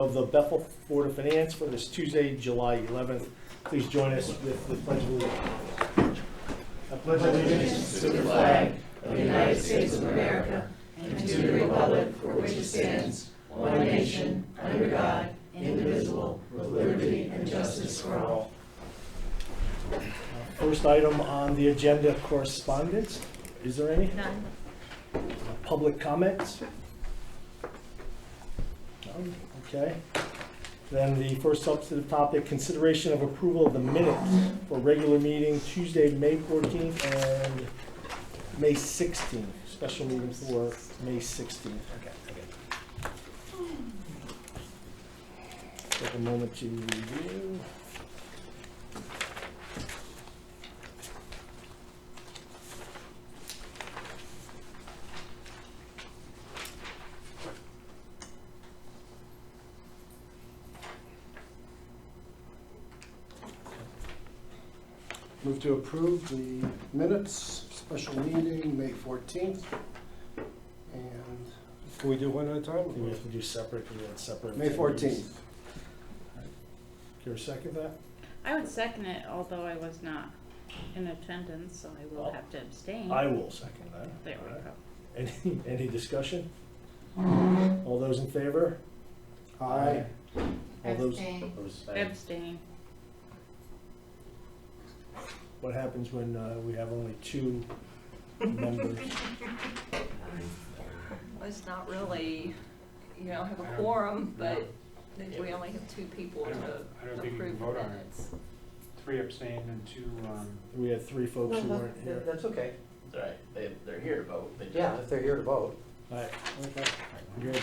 Of the Bethel Board of Finance for this Tuesday, July 11th. Please join us with the Pledge of Allegiance. I pledge allegiance to the flag of the United States of America and to the republic for which it stands, one nation, under God, indivisible, with liberty and justice for all. First item on the agenda, correspondence. Is there any? None. Public comments? None? Okay. Then the first substantive topic, consideration of approval of the minutes for regular meeting Tuesday, May 14th and May 16th. Special meeting for May 16th. Take a moment to review. Move to approve the minutes, special meeting, May 14th. And can we do one at a time? We have to do separate, because we had separate. May 14th. Care to second that? I would second it, although I was not in attendance, so I will Well, have to abstain. I will second that. There we All right. go. Any discussion? All those in favor? Aye. All those Abstain. opposed? Abstain. What happens when we have only two members? It's not really, have a quorum, but we only have two people I to don't think you can approve the vote on it. minutes. 3 abstained and 2, We had three folks who weren't here. That's okay. It's all right, they're here to vote. They just- Yeah, if they're here to vote. All right, good.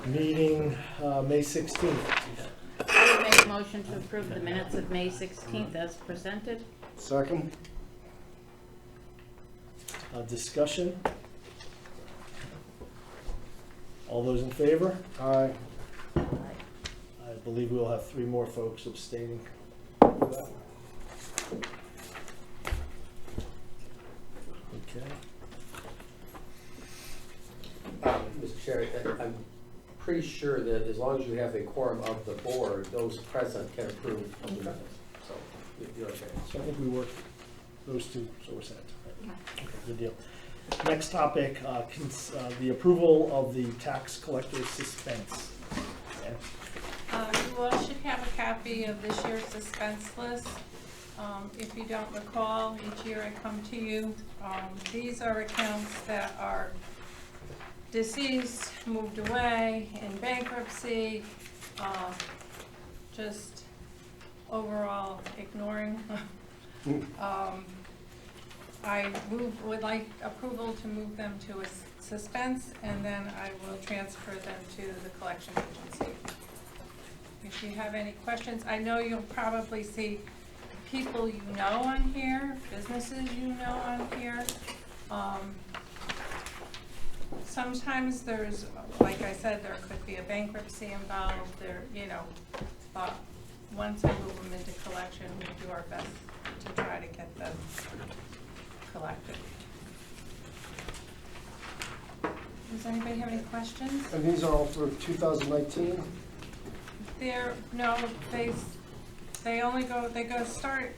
Meeting, May 16th. I would make a motion to approve the minutes of May 16th as presented. Second? Discussion? All those in favor? Aye. I believe we'll have three more folks abstaining. Okay. Mr. Chair, I'm pretty sure that as long as you have a quorum of the board, those present can approve of the minutes. So you're okay. So I think we worked those two, so we're set. Okay, good deal. Next topic, the approval of the tax collector suspense. Okay. You all should have a copy of this year's suspense list. If you don't recall, each year I come to you. These are accounts that are deceased, moved away, in bankruptcy, just overall ignoring. I would like approval to move them to a suspense, and then I will transfer them to the collection agency. If you have any questions, I know you'll probably see people you know on here, businesses you know on here. Sometimes there's, like I said, there could be a bankruptcy involved, but once I move them into collection, we do our best to try to get them collected. Does anybody have any questions? And these are all for 2019? They start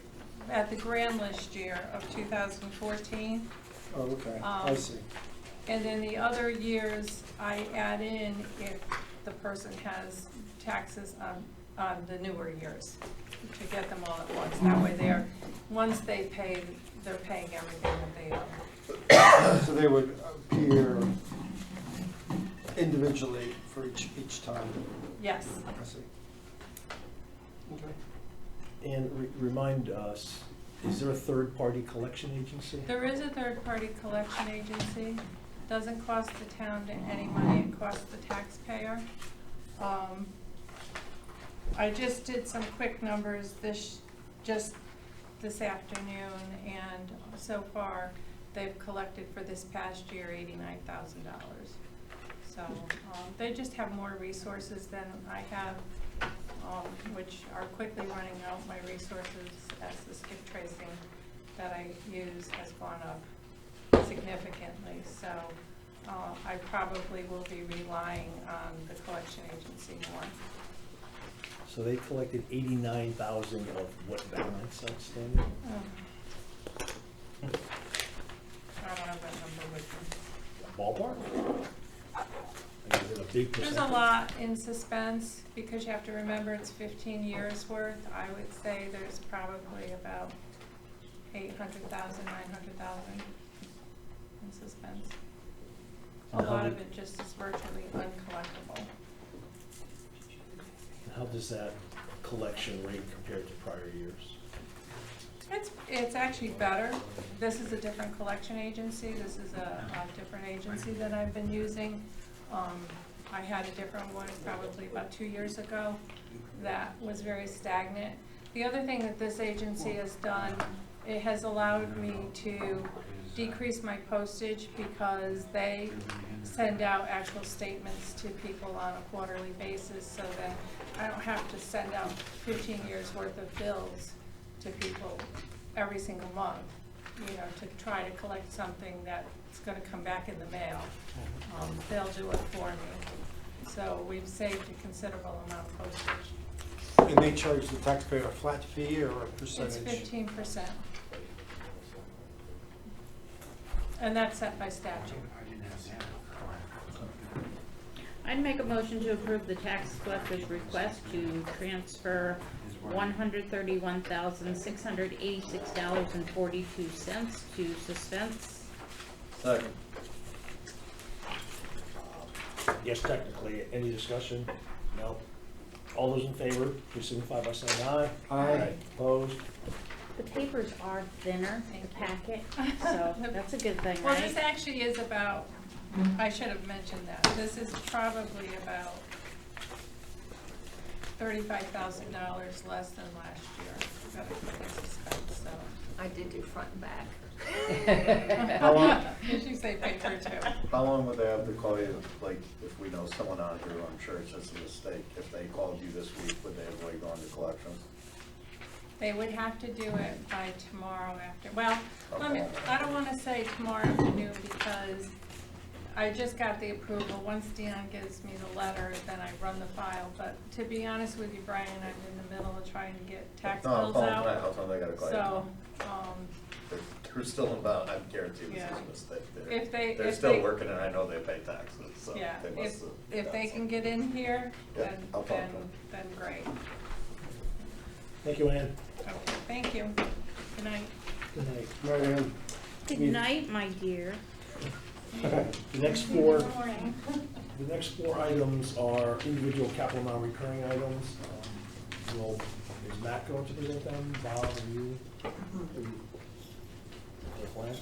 at the grand list year of 2014. Oh, okay, I see. And then the other years, I add in if the person has taxes on the newer years, to get them all at once. That way once they pay, they're paying everything that they owe. So they would appear individually for each time? Yes. I see. Okay. And remind us, is there a third-party collection agency? There is a third-party collection agency. Doesn't cost the town any money, it costs the taxpayer. I just did some quick numbers just this afternoon, and so far, they've collected for this past year $89,000. So, they just have more resources than I have, which are quickly running out. My resources as the skip tracing that I use has gone up significantly. So I probably will be relying on the collection agency more. So they collected 89,000 of what balance outstanding? I don't have that number with me. Ballpark? And is it a big There's percentage? a lot in suspense, because you have to remember it's 15 years worth. I would say there's probably about 800,000, 900,000 in suspense. A And how lot did- of it just is virtually uncollectible. How does that collection rate compare to prior years? It's actually better. This is a different collection agency. This is a different agency that I've been using. I had a different one probably about 2 years ago that was very stagnant. The other thing that this agency has done, it has allowed me to decrease my postage because they send out actual statements to people on a quarterly basis, so that I don't have to send out 15 years worth of bills to people every single month, you know, to try to collect something that's gonna come back in the mail. They'll do it for me. So we've saved a considerable amount of postage. And they charge the taxpayer a flat fee or a percentage? It's 15%. And that's set by statute. I'd make a motion to approve the tax collector's request to transfer $131,686.42 to suspense. Second. Yes, technically, any discussion? No. All those in favor, please signify by saying aye. Aye. Opposed? The papers are thinner, the packet, so that's a good thing, Well, right? this actually is about, I should have mentioned that, this is probably about $35,000 less than last year. That I put in suspense, so. I did do front and back. How long, Did you say paper too? how long would they have to call you, like, if we know someone on here, I'm sure it's just a mistake, if they called you this week, would they have like gone to collections? They would have to do it by tomorrow after, well, I don't wanna say tomorrow afternoon because I just got the approval. Once Dion gives me the letter, then I run the file. But to be honest with you, Brian, I'm in the middle of trying to get tax No, I'll bills call them tonight, out. I'll tell them they gotta call you. So, They're still involved, I guarantee this is Yeah. a mistake. If they- They're if still they- working and I know they pay taxes, so they yeah, must have. if done they can something. get in here, Yeah, then, I'll talk to them. then great. Thank you, Ann. Okay, thank you. Good night. Good night. Right, Ann. Good night, my dear. The next four, items are individual capital non-recurring items. Is Matt going to present them, Bob and you? Any plan?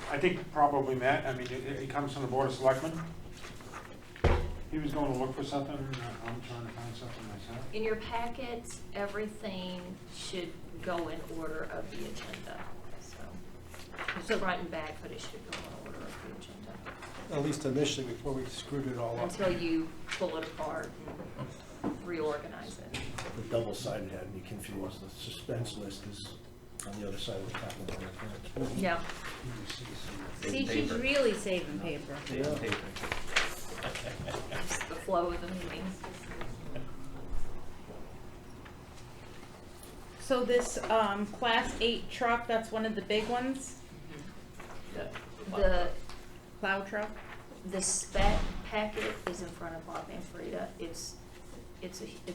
I think probably Matt, I mean, it comes from the Board of Selectmen. He was going to look for something, I'm trying to find something myself. In your packets, everything should go in order of the agenda, so. It's front and back, but it should go in order of the agenda. At least initially, before we screwed it all up. Until you pull it apart and reorganize it. The double-sided had me confused. The suspense list is on the other side of the capital non-recurring. Yeah. See, she's really saving paper. Just the flow of the meetings. So this, Class 8 truck, that's one of the big ones, The, plow truck? the spec packet is in front of Bob and Frida. It's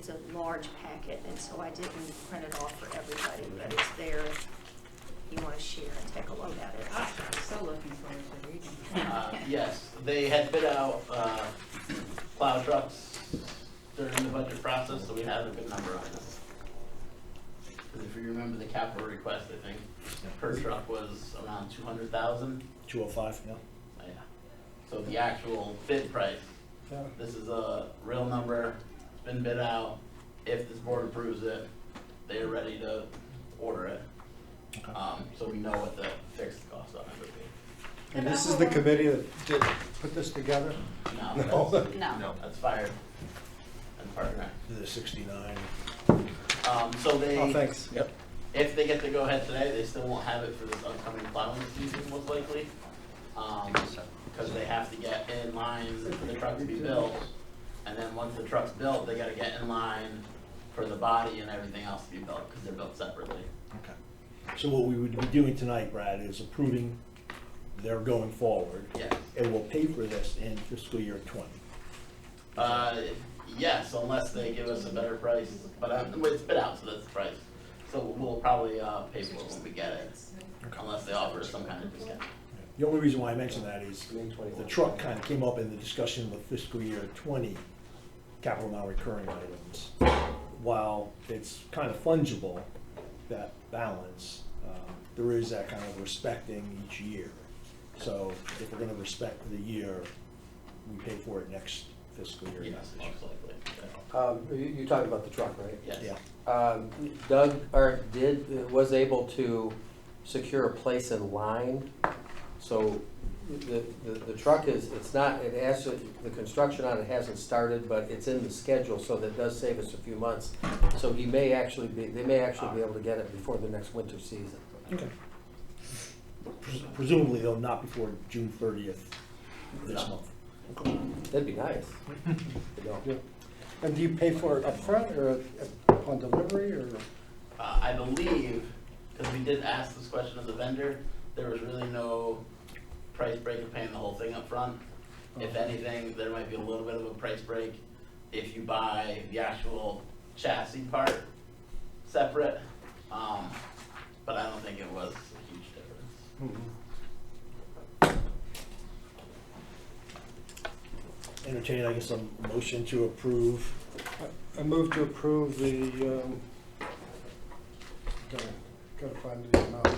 a large packet, and so I didn't print it off for everybody, but it's there if you want to share and take a look at it. I'm so looking forward to reading. Yes, they had bid out plow trucks during the budget process, so we have a good number on this. 'Cause if you remember the capital request, I think per truck was around 200,000. 205, yeah. Yeah. So the actual bid price, Yeah. this is a real number, it's been bid out. If this board approves it, they are ready to order it. So we know what the fixed cost of it would be. And this is the committee that did put this together? No, No. No. that's fired and partner. The 69. So they. Oh, thanks. Yep. If they get to go ahead today, they still won't have it for this upcoming plowing season, most likely. because they have to get in line for the truck to be built. And then once the truck's built, they gotta get in line for the body and everything else to be built, because they're built separately. Okay. So what we would be doing tonight, Brad, is approving their going forward. Yes. And we'll pay for this in fiscal year 20. Yes, unless they give us a better price, but it's bid out, so that's the price. So we'll probably pay for it when we get it, unless they offer us some kind of discount. The only reason why I mention that is May 21. the truck kind of came up in the discussion with fiscal year 20 capital non-recurring items. While it's kind of fungible, that balance, there is that kind of respecting each year. So if we're gonna respect the year, we pay for it next fiscal year. Yes, most likely. You talked about the truck, right? Yes. Yeah. Doug, was able to secure a place in line. So the truck it's not, the construction on it hasn't started, but it's in the schedule, so that does save us a few months. So they may actually be able to get it before the next winter season. Okay. Presumably they'll not before June 30th this month. That'd be nice. You know. Yeah. And do you pay for it upfront or upon delivery, or? I believe, because we did ask this question of the vendor, there was really no price break of paying the whole thing up front. If anything, there might be a little bit of a price break if you buy the actual chassis part separate, but I don't think it was a huge difference. Entertain, I guess, a motion to approve. I move to approve the, gotta find the amount.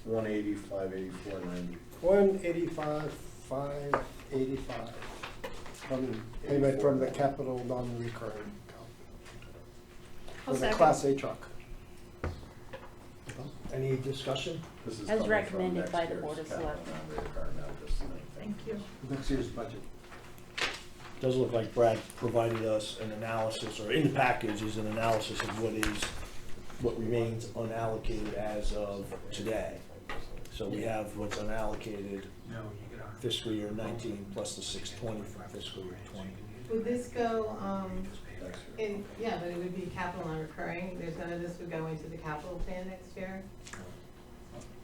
180, 584, 90. 185, 585. Payment from the capital non-recurring account. For the second. Class A truck. Any discussion? This is As coming from recommended next by the year's Board of capital Selectmen. non-recurring, not this thing. Thank you. Next year's budget. Does look like Brad provided us an analysis, or in the package is an analysis of what remains unallocated as of today. So we have what's unallocated fiscal year 19 plus the 620 from fiscal year 20. Would this go, yeah, but it would be capital non-recurring, there's none of this would go into the capital plan next year?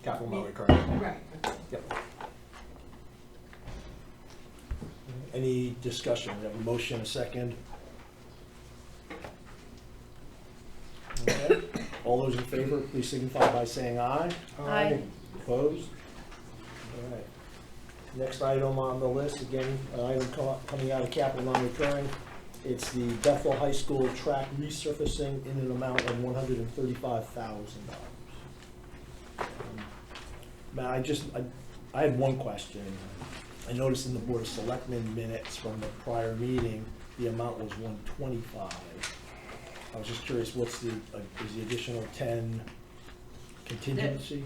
Capital non-recurring. Right, okay. Yep. Any discussion? We have a motion, a second. Okay. All those in favor, please signify by saying aye. Aye. Opposed? All right. Next item on the list, again, an item coming out of capital non-recurring. It's the Bethel High School track resurfacing in an amount of $135,000. Matt, I had one question. I noticed in the Board of Selectmen minutes from the prior meeting, the amount was $125,000. I was just curious, is the additional 10 contingency?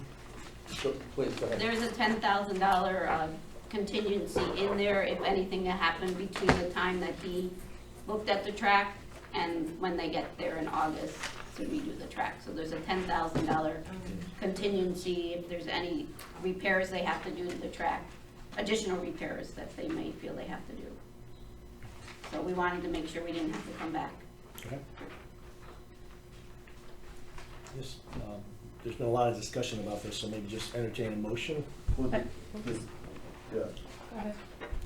So, please, go ahead. There's a $10,000 contingency in there if anything that happened between the time that he looked at the track and when they get there in August to redo the track. So there's a $10,000 contingency if there's any repairs they have to do to the track, additional repairs that they may feel they have to do. So we wanted to make sure we didn't have to come back. Okay. Yes, there's been a lot of discussion about this, so maybe just entertain a motion. Well, But- yeah, Go ahead.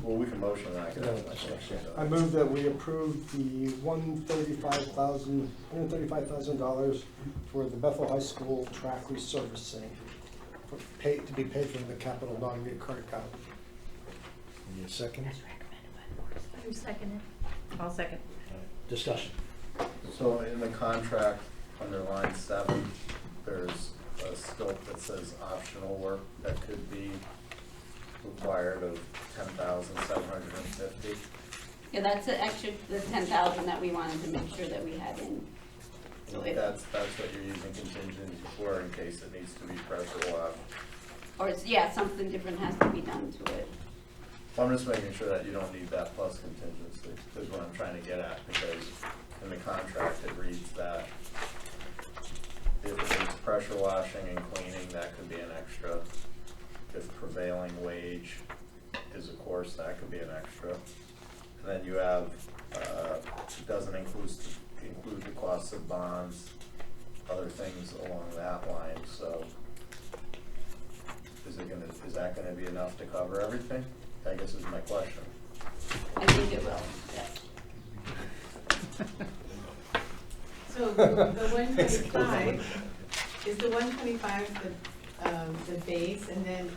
well, we can motion that. I can No, ask my that's question. right. I move that we approve the $135,000 for the Bethel High School track resurfacing to be paid from the capital non-recurring account. Need a second? Who seconded? I'll second. All right. Discussion. So in the contract, under line 7, there's a scope that says optional work that could be required of $10,750. Yeah, that's the extra, the 10,000 that we wanted to make sure that we had in. So if, That's what you're using contingency for in case it needs to be pressure washed. or it's, yeah, something different has to be done to it. I'm just making sure that you don't need that plus contingency, is what I'm trying to get at, because in the contract it reads that if it's pressure washing and cleaning, that could be an extra if prevailing wage is a course, that could be an extra. And then you have, it doesn't include the cost of bonds, other things along that line, so is that gonna be enough to cover everything? I guess is my question. I think it will, yes. So the 125, is the 125 the base, and then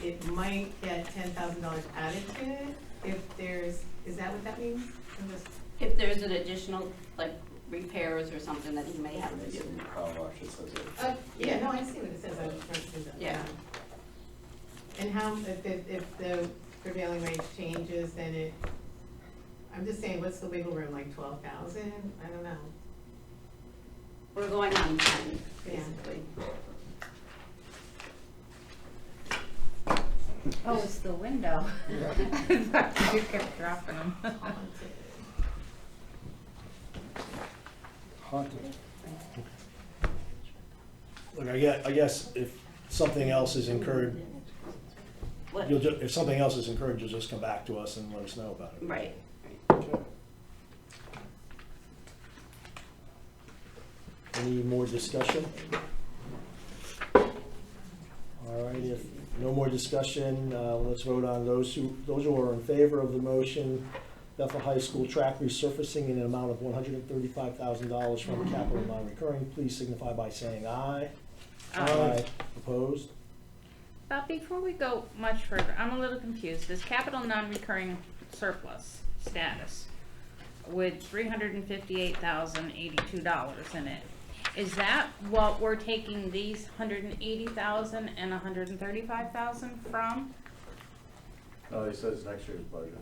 it might get $10,000 added to it if there's, is that what that means? I'm just- If there's an additional, like, repairs or something that he may have to do. How much it says it. Yeah, no, I see what it says, I was trying to do that. Yeah. And how, if the prevailing wage changes, then it, I'm just saying, what's the wiggle room, like 12,000? I don't know. We're going on 10, basically. Oh, it's the window. I thought you kept dropping them. Haunted. Look, I guess if something else is incurred, What? if something else is incurred, you'll just come back to us and let us know about it. Right. Okay. Any more discussion? All right, if no more discussion, let's vote on those who are in favor of the motion. Bethel High School track resurfacing in an amount of $135,000 from capital non-recurring, please signify by saying aye. Aye. Opposed? But before we go much further, I'm a little confused. This capital non-recurring surplus status with $358,082 in it, is that what we're taking these $180,000 and $135,000 from? No, he says next year's budget.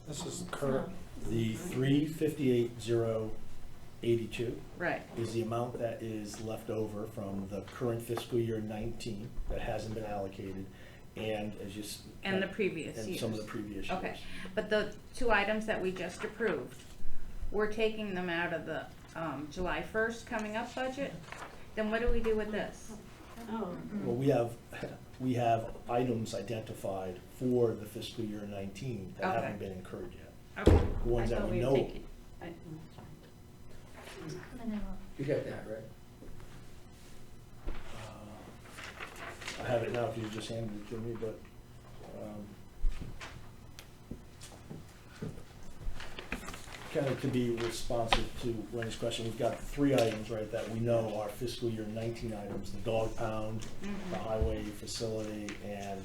This is current. The 358,082 Right. is the amount that is left over from the current fiscal year 19 that hasn't been allocated, and And the previous and years. some of the previous years. Okay, but the two items that we just approved, we're taking them out of the July 1st coming up budget? Then what do we do with this? Oh, Well, we have items identified for the fiscal year 19 that Okay. haven't been incurred yet. Okay. The ones I that thought we were know. taking- You got that, right? I have it now if you just handed it to me, but, kind of to be responsive to Rennie's question, we've got three items, right, that we know are fiscal year 19 items, the dog pound, the highway facility, and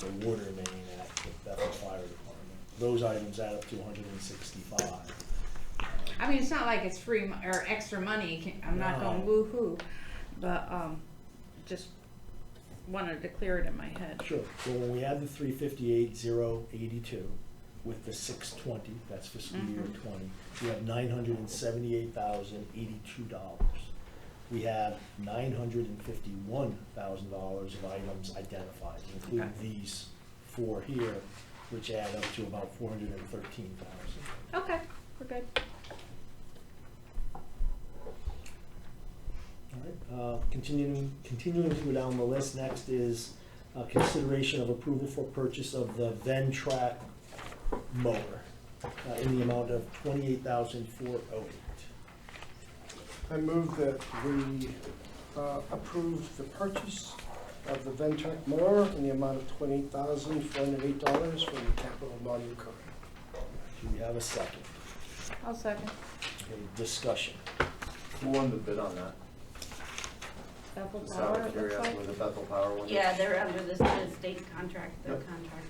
the water main at the Bethel Fire Department. Those items add up to 165. I mean, it's not like it's free or extra money, I'm not going No. woo-hoo, but, just wanted to clear it in my head. Sure, so when we add the 358,082 with the 620, that's fiscal year 20, we have $978,082. We have $951,000 of items identified, including Okay. these four here, which add up to about $413,000. Okay, we're good. All right, continuing to go down the list, next is consideration of approval for purchase of the Ventrac mower in the amount of $28,408. I move that we approve the purchase of the Ventrac mower in the amount of $28,408 from the capital non-recurring. Do we have a second? I'll second. Okay, discussion. Who won the bid on that? Bethel Just Power, out it of looks curiosity, like. the Bethel Power one? yeah, they're under the state contract, the Yep. contract.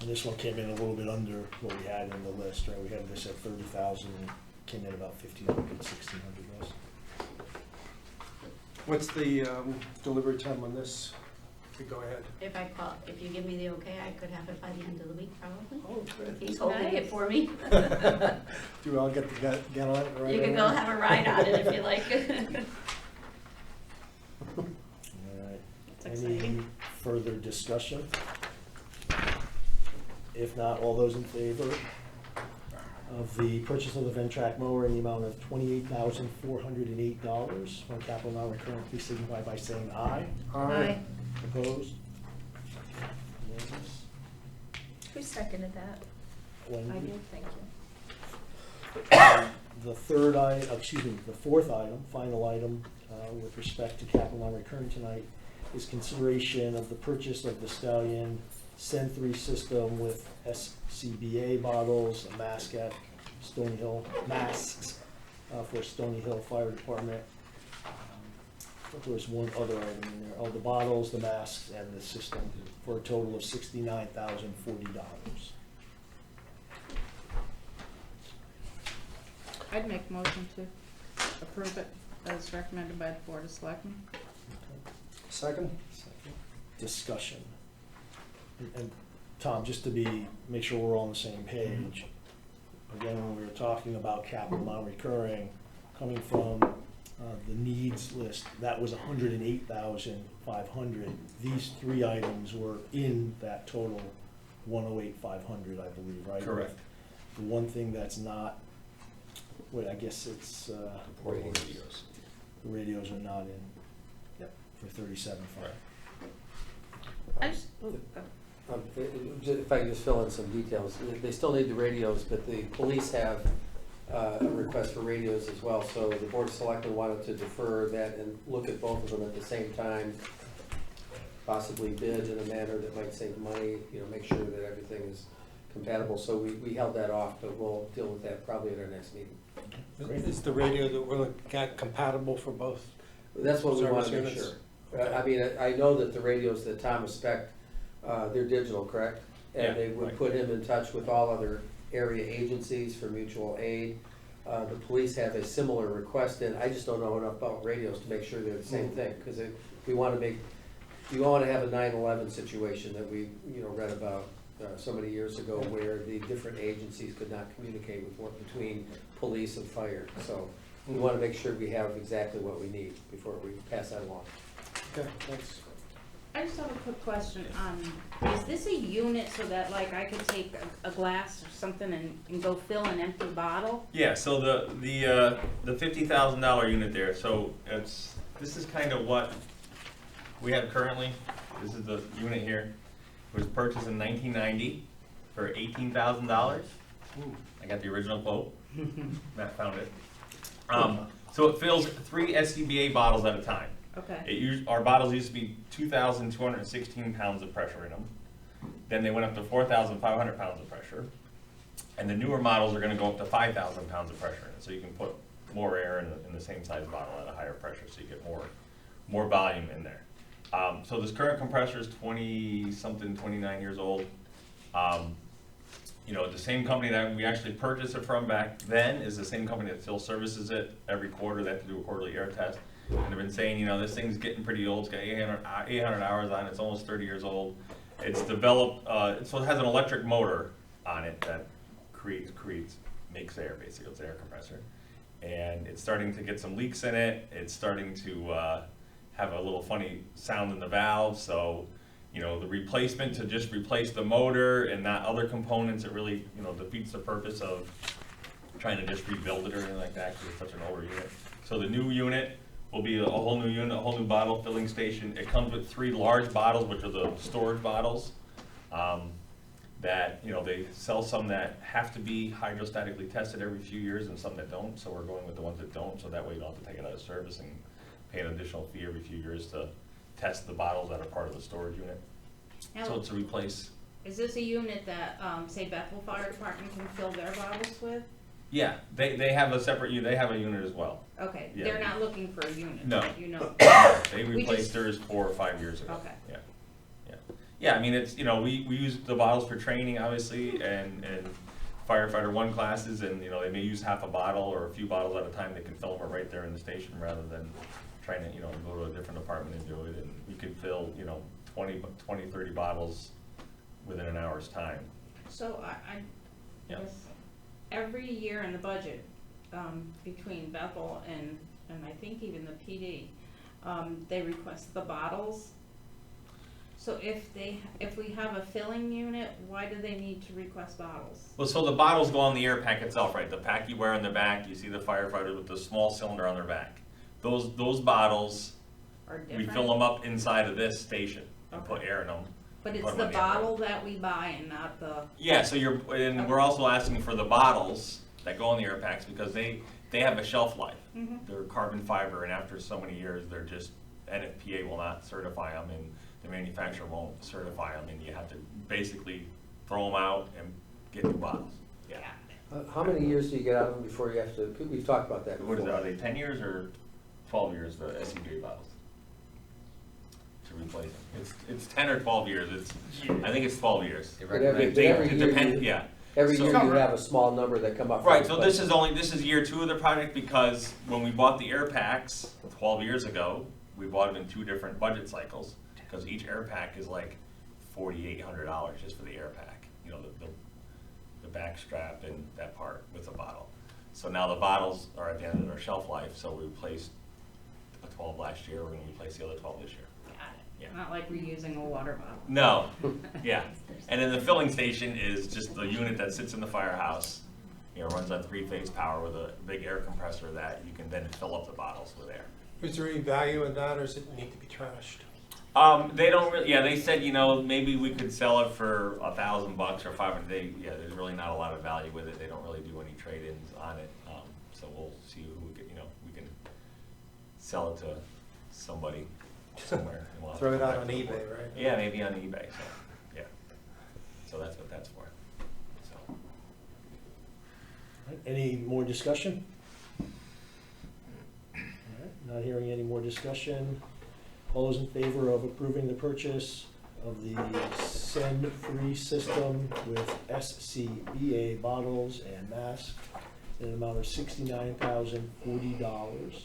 And this one came in a little bit under what we had in the list, right? We had this at 30,000, came in about 1,500, 1,600 less. What's the delivery time on this? If we go ahead. If you give me the okay, I could have it by the end of the week, probably. Oh, good. He's holding it Nice. for me. Do we all get to get on it right You can go away? have a ride on it if you like. All right. That's Any exciting. further discussion? If not, all those in favor? of the purchase of the Ventrac mower in the amount of $28,408 from capital non-recurring, please signify by saying aye. Aye. Opposed? Unanimous? Who seconded that? Wendy? I did, thank you. The fourth item, final item, with respect to capital non-recurring tonight, is consideration of the purchase of the Stallion Send 3 system with SCBA bottles, a mask at Stony Hill, masks for Stony Hill Fire Department. I thought there was one other item in there, oh, the bottles, the masks, and the system, for a total of $69,040. I'd make a motion to approve it as recommended by the Board of Selectmen. Second? Discussion. And Tom, just to make sure we're all on the same page, again, when we were talking about capital non-recurring, coming from the needs list, that was $108,500. These three items were in that total $108,500, I believe, right? Correct. The one thing that's not, I guess it's, Radios. the radios are not in, yep, for $37,500. I just, If I can just fill in some details, they still need the radios, but the police have a request for radios as well, so the Board of Selectmen wanted to defer that and look at both of them at the same time, possibly bid in a manner that might save money, make sure that everything is compatible, so we held that off, but we'll deal with that probably at our next meeting. Is the radio that we're looking at compatible for both? That's what we want to Service make units? sure. I mean, I know that the radios that Tom has spec'd, they're digital, correct? Yeah, And they would right. put him in touch with all other area agencies for mutual aid. The police have a similar request, and I just don't know enough about radios to make sure they're the same thing, because we want to have a 9/11 situation that we, read about so many years ago, where the different agencies could not communicate between police and fire. So we want to make sure we have exactly what we need before we pass that along. Okay, thanks. I just have a quick question. Is this a unit so that like I could take a glass or something and go fill an empty bottle? Yeah, so the $50,000 unit there, so this is kind of what we have currently. This is the unit here. It was purchased in 1990 for $18,000. I got the original quote. Matt found it. So it fills 3 SCBA bottles at a time. Okay. Our bottles used to be 2,216 pounds of pressure in them. Then they went up to 4,500 pounds of pressure. And the newer models are going to go up to 5,000 pounds of pressure in it. So you can put more air in the same size bottle at a higher pressure, so you get more volume in there. So this current compressor is 29 years old. The same company that we actually purchased it from back then is the same company that still services it every quarter. They have to do a quarterly air test. And they've been saying, this thing's getting pretty old. It's got 800 hours on it. It's almost 30 years old. It's developed, so it has an electric motor on it that makes air, basically. It's an air compressor. And it's starting to get some leaks in it. It's starting to have a little funny sound in the valve. So, the replacement to just replace the motor and not other components, it really, defeats the purpose of trying to just rebuild it or anything like that, because it's such an older unit. So the new unit will be a whole new unit, a whole new bottle filling station. It comes with 3 large bottles, which are the storage bottles. That, they sell some that have to be hydrostatically tested every few years and some that don't. So we're going with the ones that don't, so that way you don't have to take it out of service and pay an additional fee every few years to test the bottles that are part of the storage unit. So it's a replace. Is this a unit that, say Bethel Fire Department can fill their bottles with? Yeah, they have a separate unit. They have a unit as well. Okay, Yeah. they're not looking for a unit? No. They We replaced just- theirs 4 or 5 years ago. Okay. Yeah, I mean, it's, we use the bottles for training, obviously, and firefighter 1 classes, and, they may use half a bottle or a few bottles at a time. They can fill them right there in the station rather than trying to, go to a different department and do it. And we can fill, 20, 30 bottles within an hour's time. So I Yeah. guess every year in the budget, between Bethel and I think even the PD, they request the bottles. So if we have a filling unit, why do they need to request bottles? Well, so the bottles go on the air pack itself, right? The pack you wear on the back, you see the firefighters with the small cylinder on their back. Those bottles, Or we different? fill them up inside of this station and Okay. put air in them. But it's put 'em the on the air pack. bottle that we buy and not the, Yeah, so and we're also asking for the bottles that go in the air packs because they have a shelf life. Mhm. They're carbon fiber, and after so many years, they're just, NFPA will not certify them, and the manufacturer won't certify them, and you have to basically throw them out and get new bottles. Yeah. How many years do you get out of them before you have to, we've talked about that before. What is it, are they 10 years or 12 years, the SCBA bottles? To replace them. It's 10 or 12 years, I think it's 12 years. But every They- year it depends, you- yeah. Every So- year you have a small number that come up. for Right, so this replacement. is year 2 of the project because when we bought the air packs 12 years ago, we bought them in 2 different budget cycles, because each air pack is like $4,800 just for the air pack, you know, the back strap and that part with the bottle. So now the bottles are at the end of their shelf life, so we replaced a 12 last year, we're gonna replace the other 12 this year. got it. Yeah. Not like reusing a water bottle. No, yeah. And then the filling station is just the unit that sits in the firehouse, you know, runs on 3-phase power with a big air compressor that you can then fill up the bottles with air. Is there any value in that, or does it need to be trashed? They don't really, yeah, they said, you know, maybe we could sell it for $1,000 or 500. There's really not a lot of value with it. They don't really do any trade-ins on it. So we'll see who we can, we can sell it to somebody somewhere. And we'll have Throw to it come out back on to the eBay, board. right? Yeah, maybe on eBay, so, yeah. So that's what that's for, so. Alright, any more discussion? Alright, not hearing any more discussion. All those in favor of approving the purchase of the Send Free system with SCBA bottles and masks in an amount of $69,040,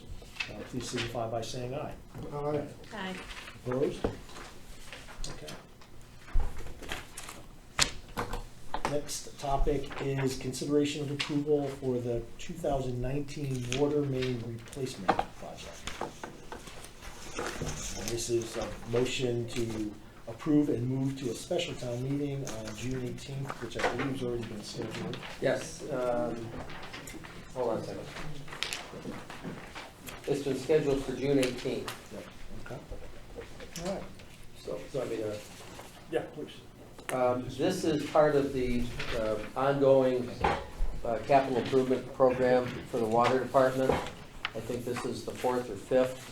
please signify by saying aye. Aye. Aye. Opposed? Okay. Next topic is consideration of approval for the 2019 water main replacement project. And this is a motion to approve and move to a special town meeting on June 18th, which I believe has already been scheduled. Yes, hold on a second. It's been scheduled for June 18th, Okay. All right. so, I mean, Yeah, please. this is part of the ongoing capital improvement program for the water department. I think this is the 4th or 5th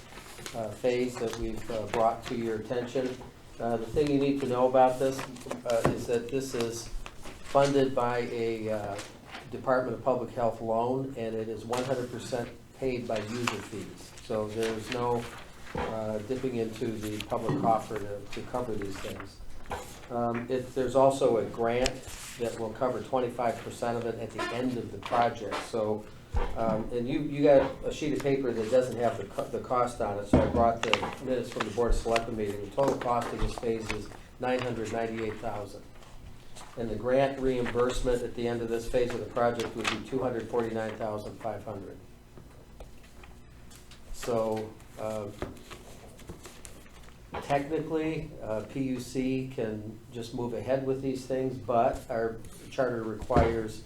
phase that we've brought to your attention. The thing you need to know about this is that this is funded by a Department of Public Health loan, and it is 100% paid by user fees. So there's no dipping into the public coffer to cover these things. There's also a grant that will cover 25% of it at the end of the project. So, and you got a sheet of paper that doesn't have the cost on it, so I brought the minutes from the Board of Selectmen meeting. The total cost of this phase is $998,000. And the grant reimbursement at the end of this phase of the project would be $249,500. So, technically, PUC can just move ahead with these things, but our charter requires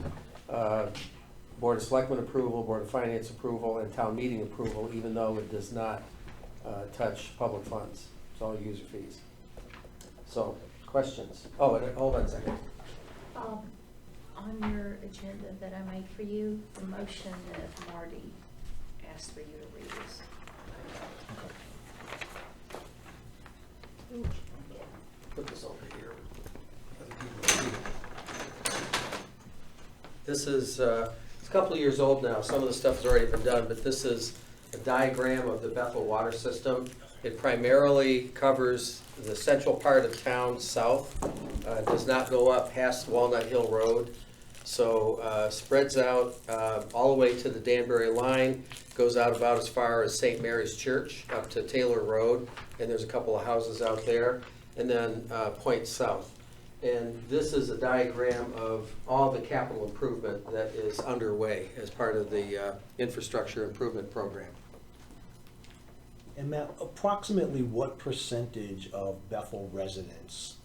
Board of Selectmen approval, Board of Finance approval, and town meeting approval, even though it does not touch public funds. It's all user fees. So, questions? Oh, and hold on a second. On your agenda that I made for you, the motion that Marty asked for you to read is. Put this over here. This is, it's a couple of years old now. Some of the stuff has already been done, but this is a diagram of the Bethel water system. It primarily covers the central part of town south. It does not go up past Walnut Hill Road. So spreads out all the way to the Danbury line, goes out about as far as St. Mary's Church up to Taylor Road, and there's a couple of houses out there, and then points south. And this is a diagram of all the capital improvement that is underway as part of the infrastructure improvement program. And Matt, approximately what percentage of Bethel residents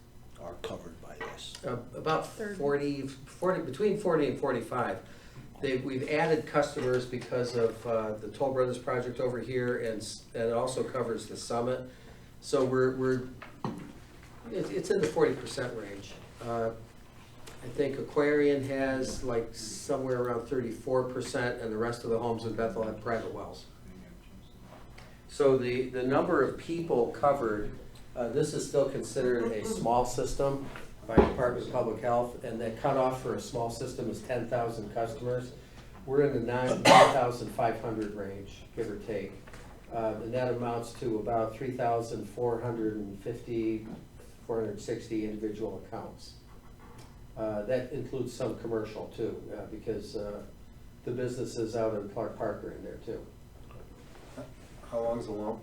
are covered by this? About 40, between 40 and 45. We've added customers because of the Toll Brothers project over here, and it also covers the summit. So it's in the 40% range. I think Aquarian has like somewhere around 34%, and the rest of the homes in Bethel have private wells. So the number of people covered, this is still considered a small system by Department of Public Health, and the cutoff for a small system is 10,000 customers. We're in the 9,500 range, give or take. And that amounts to about 3,450, 460 individual accounts. That includes some commercial too, because the businesses out in Clark Park are in there too. How long's the loan?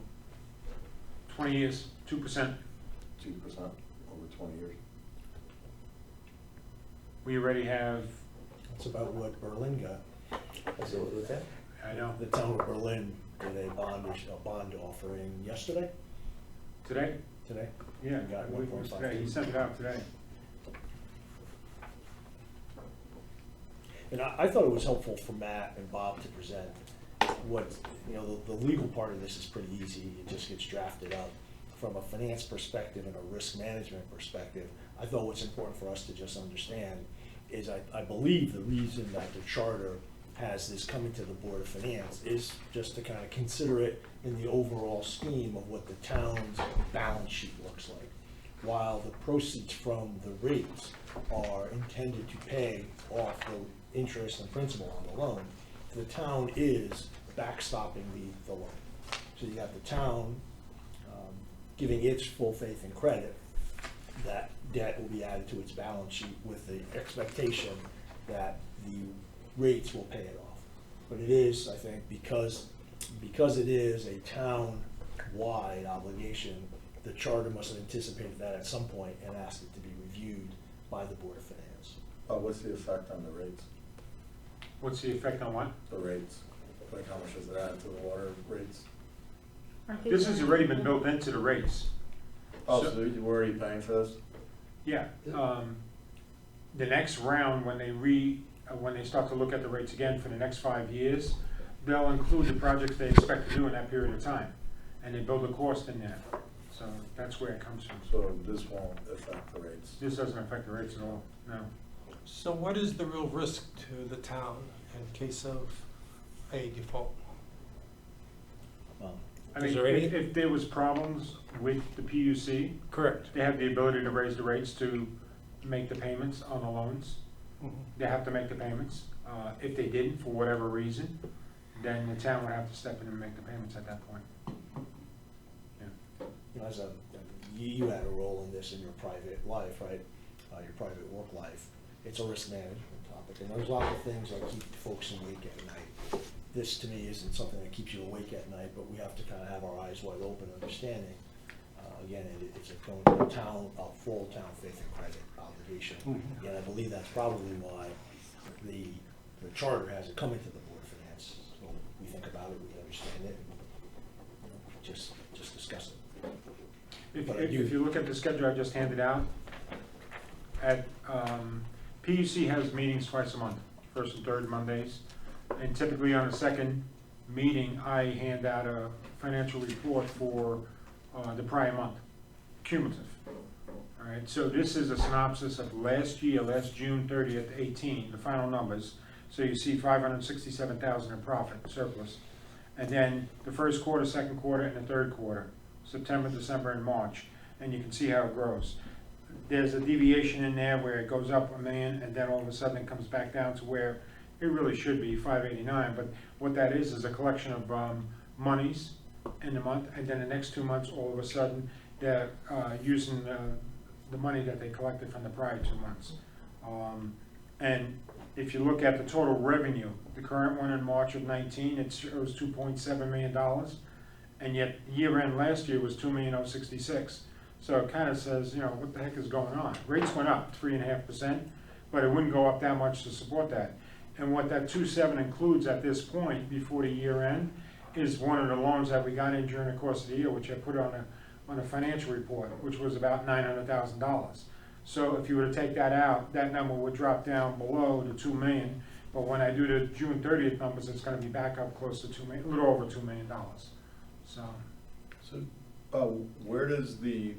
20 years, 2%. 2% over 20 years. We already have, That's about what Berlin got. So with that, I know, The town of Berlin did a bond offering yesterday, today? today. Yeah, Got I believe it was 1.5. today. He sent it out today. And I thought it was helpful for Matt and Bob to present what, the legal part of this is pretty easy. It just gets drafted up. From a finance perspective and a risk management perspective, I thought what's important for us to just understand is I believe the reason that the charter has this coming to the Board of Finance is just to kind of consider it in the overall scheme of what the town's balance sheet looks like. While the proceeds from the rates are intended to pay off the interest and principal on the loan, the town is backstopping the loan. So you have the town giving its full faith and credit that debt will be added to its balance sheet with the expectation that the rates will pay it off. But it is, I think, because it is a town-wide obligation, the charter must have anticipated that at some point and asked it to be reviewed by the Board of Finance. What's the effect on the rates? What's the effect on what? The rates, like how much does it add to the water rates? This has already been built into the rates. Oh, so we're already paying for this? Yeah, the next round, when they start to look at the rates again for the next 5 years, they'll include the projects they expect to do in that period of time, and they build a cost in there. So that's where it comes from. So this won't affect the rates? This doesn't affect the rates at all, no. So what is the real risk to the town in case of a default? I mean, Is there any- if there was problems with the PUC, Correct. they have the ability to raise the rates to make the payments on the loans. They have to make the payments. If they didn't, for whatever reason, then the town would have to step in and make the payments at that point. As you had a role in this in your private life, right? Your private work life. It's a risk management topic, and there's lots of things that keep folks awake at night. This, to me, isn't something that keeps you awake at night, but we have to kind of have our eyes wide open, understanding. Again, it's a full town faith and credit obligation. And I believe that's probably why the charter has it coming to the Board of Finance. So we think about it, we understand it, and just discuss it. If you look at the schedule I just handed out, PUC has meetings twice a month, first and third Mondays. And typically on the second meeting, I hand out a financial report for the prior month, cumulative. All right, so this is a synopsis of last year, last June 30th, 18, the final numbers. So you see 567,000 in profit, surplus. And then the first quarter, second quarter, and the third quarter, September, December, and March. And you can see how it grows. There's a deviation in there where it goes up $1 million, and then all of a sudden it comes back down to where it really should be 589, but what that is a collection of monies in the month, and then the next 2 months, all of a sudden, they're using the money that they collected from the prior 2 months. And if you look at the total revenue, the current one in March of 19, it shows $2.7 million, and yet year end last year was $2,066,000. So it kind of says, what the heck is going on? Rates went up 3.5%, but it wouldn't go up that much to support that. And what that 2.7 includes at this point, before the year end, is one of the loans that we got in during the course of the year, which I put on a financial report, which was about $900,000. So if you were to take that out, that number would drop down below the 2 million. But when I do the June 30th numbers, it's gonna be back up close to 2 million, a little over $2 million. So, Where does the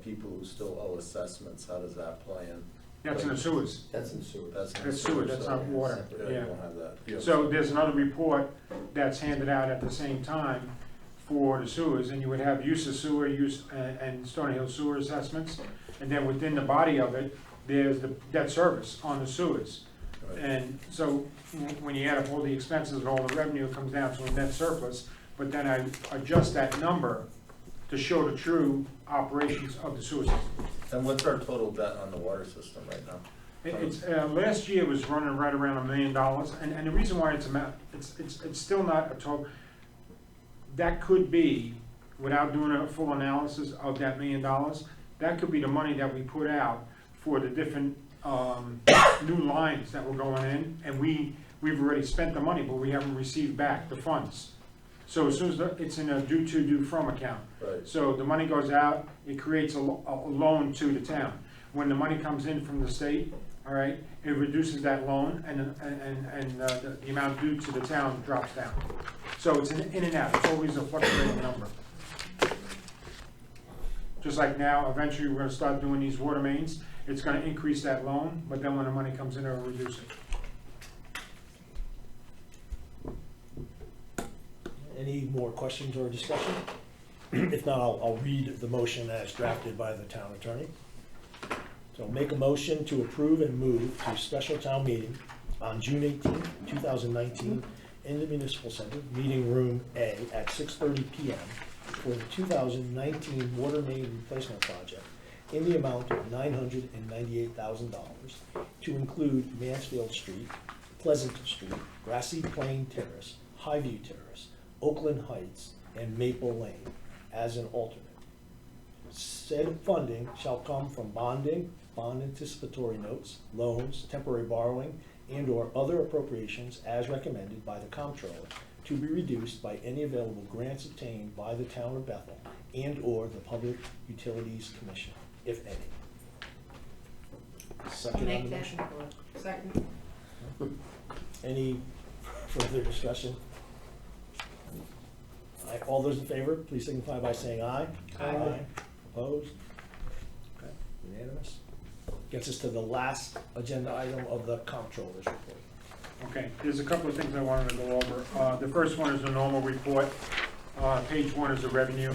people who still owe assessments, how does that play in? that's in the sewers. That's in sewer. That's in That's sewer, that's so- not water, Yeah, yeah. you don't have that. Yeah. So there's another report that's handed out at the same time for the sewers, and you would have use of sewer, and Stony Hill sewer assessments. And then within the body of it, there's the debt service on the sewers. Right. And so when you add up all the expenses and all the revenue, it comes down to a net surplus. But then I adjust that number to show the true operations of the sewer system. And what's our total debt on the water system right now? It's, last year was running right around $1 million, and the reason why it's still not a total, that could be, without doing a full analysis of that $1 million, that could be the money that we put out for the different, new lines that were going in, and we've already spent the money, but we haven't received back the funds. So as soon as it's in a due to, due from account. Right. So the money goes out, it creates a loan to the town. When the money comes in from the state, all right, it reduces that loan, and the amount due to the town drops down. So it's in and out, it's always a fluctuating number. Just like now, eventually we're gonna start doing these water mains, it's gonna increase that loan, but then when the money comes in, it'll reduce it. Any more questions or discussion? If not, I'll read the motion as drafted by the town attorney. So make a motion to approve and move to special town meeting on June 18, 2019, in the Municipal Center, Meeting Room A, at 6:30 PM for the 2019 water main replacement project in the amount of $998,000 to include Mansfield Street, Pleasanton Street, Grassy Plain Terrace, Highview Terrace, Oakland Heights, and Maple Lane as an alternate. Said funding shall come from bonding, bond anticipatory notes, loans, temporary borrowing, and/or other appropriations as recommended by the comptroller, to be reduced by any available grants obtained by the town of Bethel and/or the Public Utilities Commission, if any. Second on Make the that. motion? Second. Any further discussion? Aye. All those in favor, please signify by saying aye. Aye. Opposed? Okay, unanimous. Gets us to the last agenda item of the comptroller's report. Okay, there's a couple of things I wanted to go over. The first one is the normal report. Page 1 is the revenue.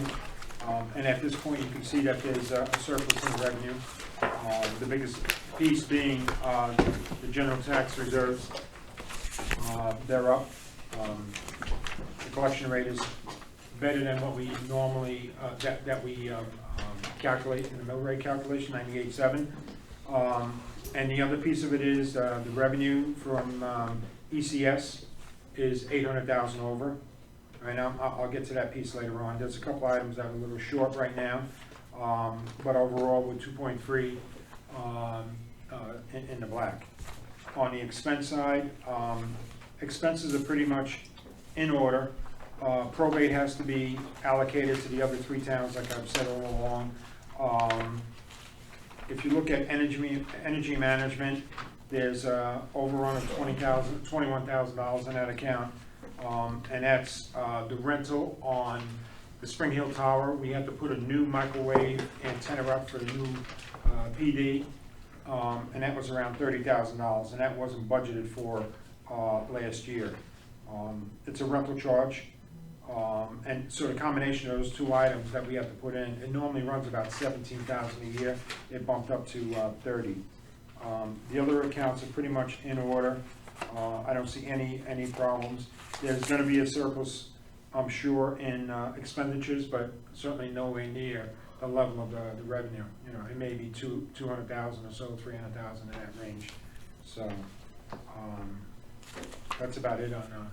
And at this point, you can see that there's a surplus in revenue. The biggest piece being the general tax reserves. They're up. The collection rate is better than what we normally, that we calculate in the mill rate calculation, 98.7. And the other piece of it is the revenue from ECS is 800,000 over. Right now, I'll get to that piece later on. There's a couple items that are a little short right now, but overall we're 2.3 in the black. On the expense side, expenses are pretty much in order. Probate has to be allocated to the other 3 towns, like I've said all along. If you look at energy management, there's overrun of $21,000 in that account. And that's the rental on the Spring Hill Tower. We had to put a new microwave antenna up for the new PD, and that was around $30,000, and that wasn't budgeted for last year. It's a rental charge, and so the combination of those 2 items that we have to put in, it normally runs about $17,000 a year. It bumped up to $30,000. The other accounts are pretty much in order. I don't see any problems. There's going to be a surplus, I'm sure, in expenditures, but certainly nowhere near the level of the revenue. You know, it may be 200,000 or so, 300,000 in that range. So that's about it on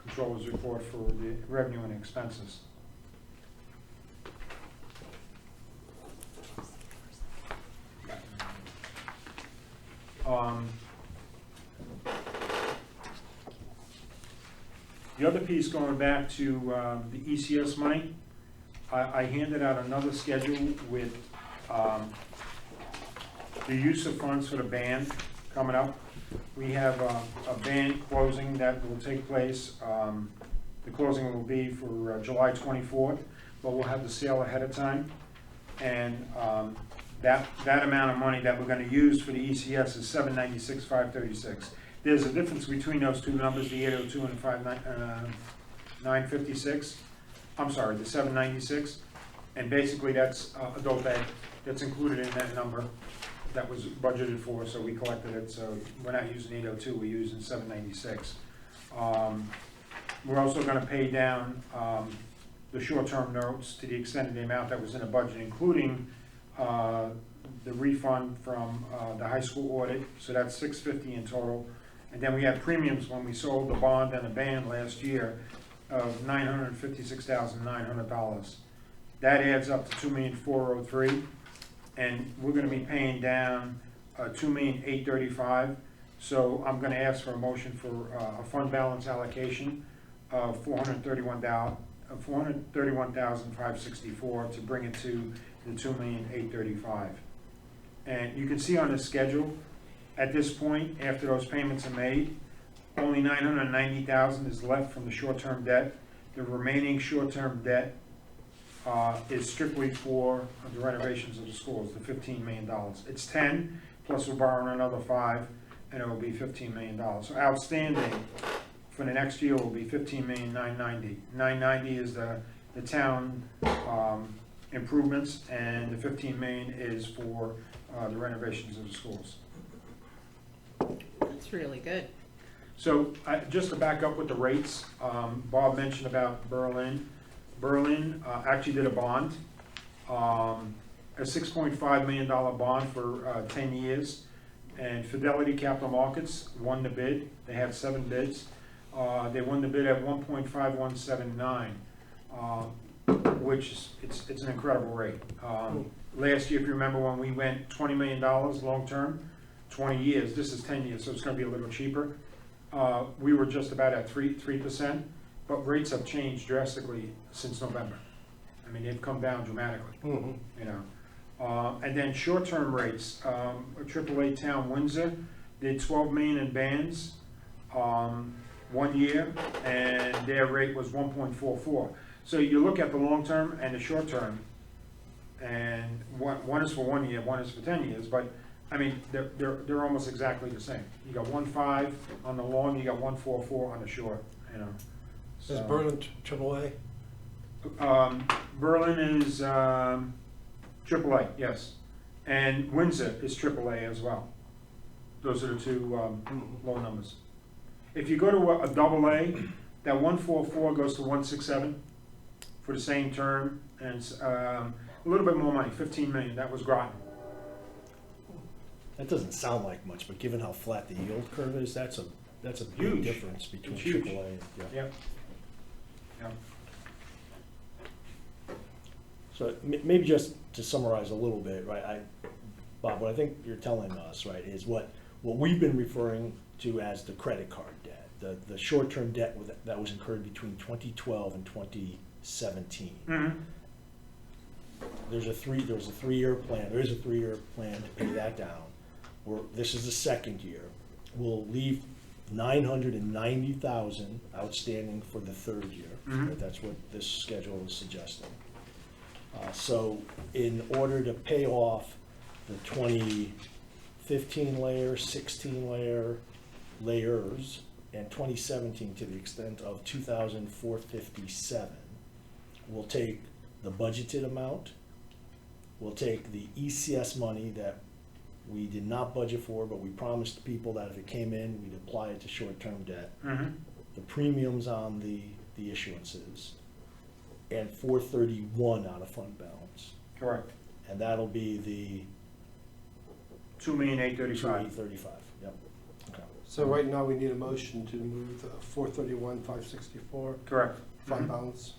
controller's report for the revenue and expenses. The other piece, going back to the ECS money, I handed out another schedule with the use of funds for the band coming up. We have a band closing that will take place. The closing will be for July 24th, but we'll have the sale ahead of time. And that amount of money that we're gonna use for the ECS is $796,536. There's a difference between those two numbers, the 802 and the 956. I'm sorry, the 796. And basically that's adult ed, that's included in that number that was budgeted for, so we collected it. So we're not using 802, we're using 796. We're also gonna pay down the short-term notes to the extent of the amount that was in the budget, including the refund from the high school audit, so that's $650 in total. And then we had premiums when we sold the bond and the band last year of $956,900. That adds up to $2,403,000, and we're gonna be paying down $2,835,000. So I'm gonna ask for a motion for a fund balance allocation of $431,564 to bring it to the $2,835,000. And you can see on the schedule, at this point, after those payments are made, only $990,000 is left from the short-term debt. The remaining short-term debt is strictly for the renovations of the schools, the $15 million. It's 10, plus we're borrowing another 5, and it will be $15 million. So outstanding for the next year will be $15,990,000. $990,000 is the town improvements, and the $15 million is for the renovations of the schools. That's really good. So just to back up with the rates, Bob mentioned about Berlin. Berlin actually did a bond, a $6.5 million bond for 10 years. And Fidelity Capital Markets won the bid. They had 7 bids. They won the bid at 1.5179, which is, it's an incredible rate. Last year, if you remember, when we went $20 million long-term, 20 years, this is 10 years, so it's gonna be a little cheaper. We were just about at 3%, but rates have changed drastically since November. I mean, they've come down dramatically, you know. And then short-term rates, AAA Town Windsor did 12 million in bands 1 year, and their rate was 1.44. So you look at the long-term and the short-term, and one is for 1 year, one is for 10 years, but I mean, they're almost exactly the same. You got 1.5 on the long, you got 1.44 on the short, you know. Is So, Berlin AAA? Berlin is AAA, yes. And Windsor is AAA as well. Those are the two low numbers. If you go to a AA, that 144 goes to 167 for the same term, and it's, a little bit more money, 15 million. That was Groton. That doesn't sound like much, but given how flat the yield curve is, that's a big Huge. difference between It's huge. AAA and, yeah. Yep. Yep. So maybe just to summarize a little bit, right, Bob, what I think you're telling us, right, is what we've been referring to as the credit card debt, the short-term debt that was incurred between 2012 and 2017. Mm-hmm. There is a 3-year plan to pay that down. This is the second year. We'll leave $990,000 outstanding for the third year. Mhm. Right? That's what this schedule is suggesting. So in order to pay off the 2015 layer, 16 layers, and 2017 to the extent of $2,457, we'll take the budgeted amount, we'll take the ECS money that we did not budget for, but we promised people that if it came in, we'd apply it to short-term debt, Mm-hmm. the premiums on the issuances, and 431 out of fund balance. Correct. And that'll be the 2,835,000. 2,835, yep. Okay. So right now, we need a motion to move the 431,564 Correct. fund Mhm. balance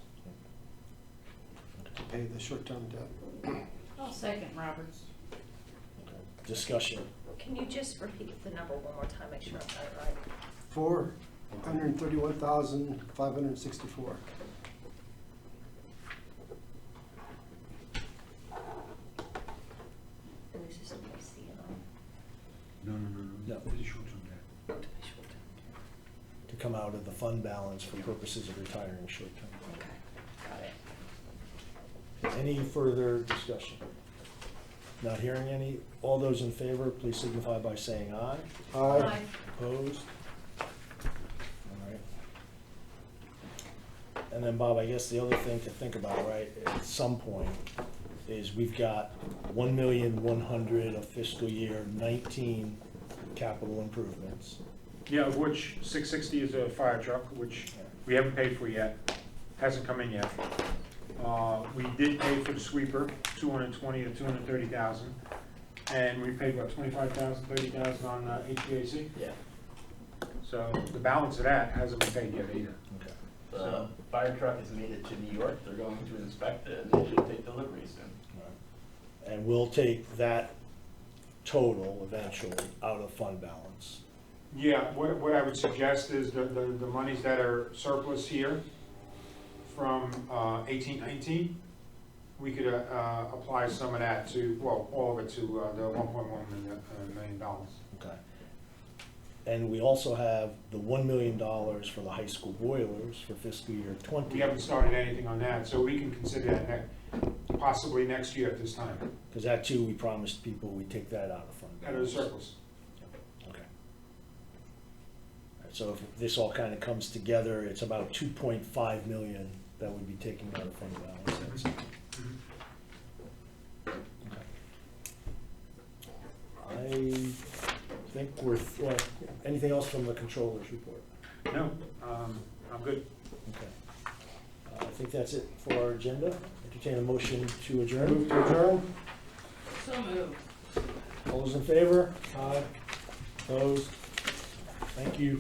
to pay the short-term debt. I'll second Roberts. Discussion. Can you just repeat the number one more time, make sure I got it right? $131,564. And this is a CNO. No. No. This is short-term debt. To come out of the fund balance for purposes of retiring short-term. Okay, got it. Any further discussion? Not hearing any. All those in favor, please signify by saying aye. Aye. Opposed? All right. And then, Bob, I guess the other thing to think about, right, at some point, is we've got 1,100,000 of fiscal year 19 capital improvements. Yeah, of which 660 is a fire truck, which we haven't paid for yet, hasn't come in yet. We did pay for the sweeper, 220 to 230,000, and we paid about 25,000, 30,000 on HVAC. Yeah. So the balance of that hasn't been paid yet either. Okay. The fire truck is made it to New York, they're going to inspect it, and they should take delivery soon. And we'll take that total eventually out of fund balance. Yeah, what I would suggest is the monies that are surplus here from 18-19, we could apply some of that to, well, all of it to the $1.1 million. Okay. And we also have the $1 million for the high school boilers for fiscal year 20. We haven't started anything on that, so we can consider that possibly next year at this time, Because that too, we promised people we'd take that out of fund out balance. of the surplus. Okay. All right, so if this all kind of comes together, it's about 2.5 million that would be taken out of fund balance. Okay. I think well, anything else from the controller's report? No, I'm good. Okay. I think that's it for our agenda. Entertain a motion to adjourn. Move to adjourn? So moved. All those in favor? Aye. Opposed? Thank you.